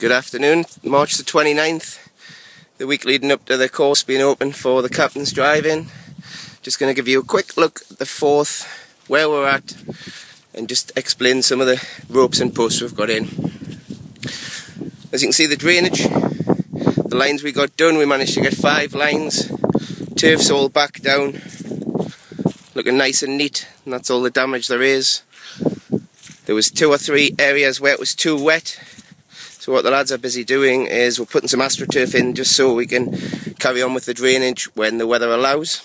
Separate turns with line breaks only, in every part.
Good afternoon, March the 29th, the week leading up to the course being open for the Captain's Drive-In. Just going to give you a quick look at the Forth, where we're at, and just explain some of the ropes and posts we've got in. As you can see, the drainage, the lines we got done, we managed to get 5 lines. Turf's all back down, looking nice and neat, and that's all the damage there is. There was 2 or 3 areas where it was too wet. So what the lads are busy doing is we're putting some AstroTurf in just so we can carry on with the drainage when the weather allows.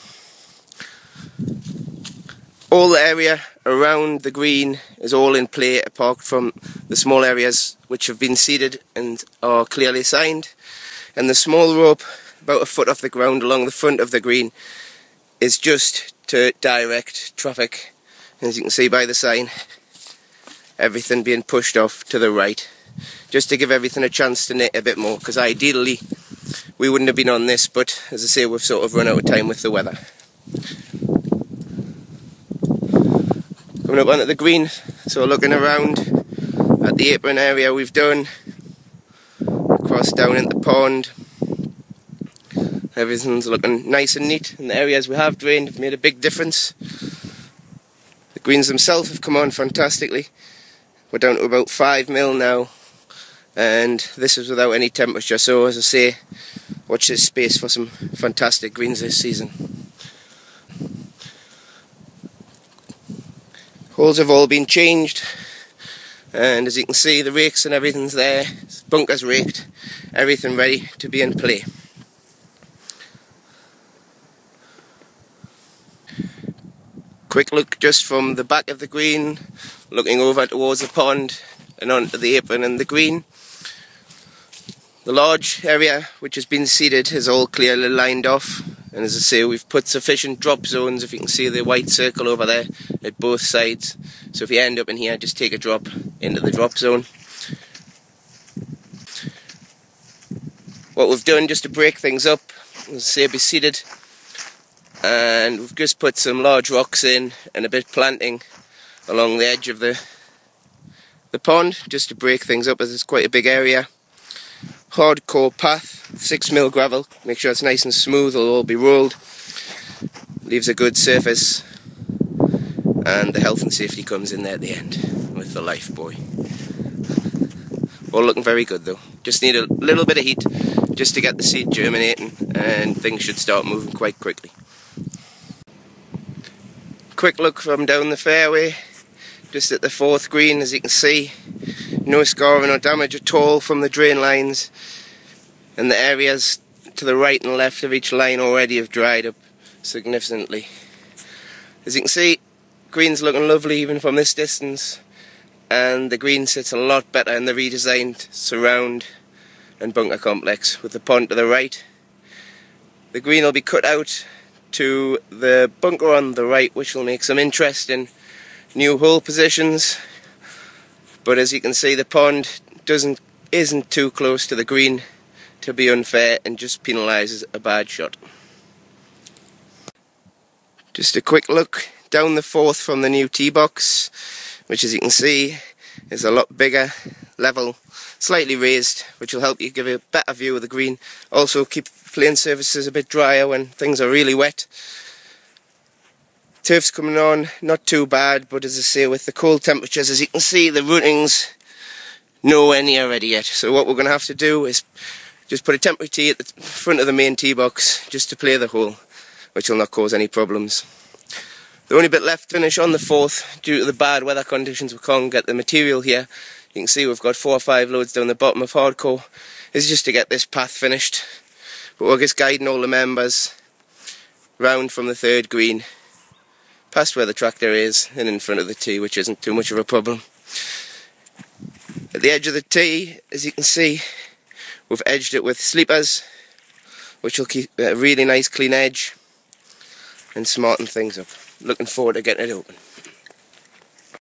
All the area around the green is all in play apart from the small areas which have been seeded and are clearly signed. And the small rope about a foot off the ground along the front of the green is just to direct traffic. As you can see by the sign, everything being pushed off to the right, just to give everything a chance to knit a bit more, because ideally we wouldn't have been on this, but as I say, we've sort of run out of time with the weather. Coming up onto the green, so looking around at the apron area we've done, across down into the pond, everything's looking nice and neat, and the areas we have drained have made a big difference. The greens themselves have come on fantastically. We're down to about 5 mil now, and this is without any temperature, so as I say, watch this space for some fantastic greens this season. Holes have all been changed, and as you can see, the rakes and everything's there, bunkers raked, everything ready to be in play. Quick look just from the back of the green, looking over towards the pond and onto the apron and the green. The large area which has been seeded is all clearly lined off, and as I say, we've put sufficient drop zones. If you can see the white circle over there at both sides, so if you end up in here, just take a drop into the drop zone. What we've done just to break things up, as I say, be seeded, and we've just put some large rocks in and a bit of planting along the edge of the pond, just to break things up, as it's quite a big area. Hardcore path, 6 mil gravel, make sure it's nice and smooth, it'll all be rolled, leaves a good surface, and the health and safety comes in there at the end with the life buoy. All looking very good though, just need a little bit of heat just to get the seed germinating, and things should start moving quite quickly. Quick look from down the fairway, just at the Forth green. As you can see, no scarring or damage at all from the drain lines, and the areas to the right and left of each line already have dried up significantly. As you can see, green's looking lovely even from this distance, and the green sits a lot better in the redesigned surround and bunker complex with the pond to the right. The green will be cut out to the bunker on the right, which will make some interesting new hole positions, but as you can see, the pond isn't too close to the green to be unfair and just penalises a bad shot. Just a quick look down the Forth from the new tee box, which as you can see is a lot bigger, level, slightly raised, which will help you give a better view of the green. Also keep playing surfaces a bit drier when things are really wet. Turf's coming on, not too bad, but as I say, with the cold temperatures, as you can see, the rooting's nowhere near ready yet. So what we're going to have to do is just put a temporary tee at the front of the main tee box just to play the hole, which will not cause any problems. The only bit left to finish on the Forth, due to the bad weather conditions, we can't get the material here. You can see we've got 4 or 5 loads down the bottom of hardcore, is just to get this path finished. But we're just guiding all the members round from the 3rd green, past where the tractor is, and in front of the tee, which isn't too much of a problem. At the edge of the tee, as you can see, we've edged it with sleepers, which will keep a really nice clean edge and smarten things up. Looking forward to getting it open.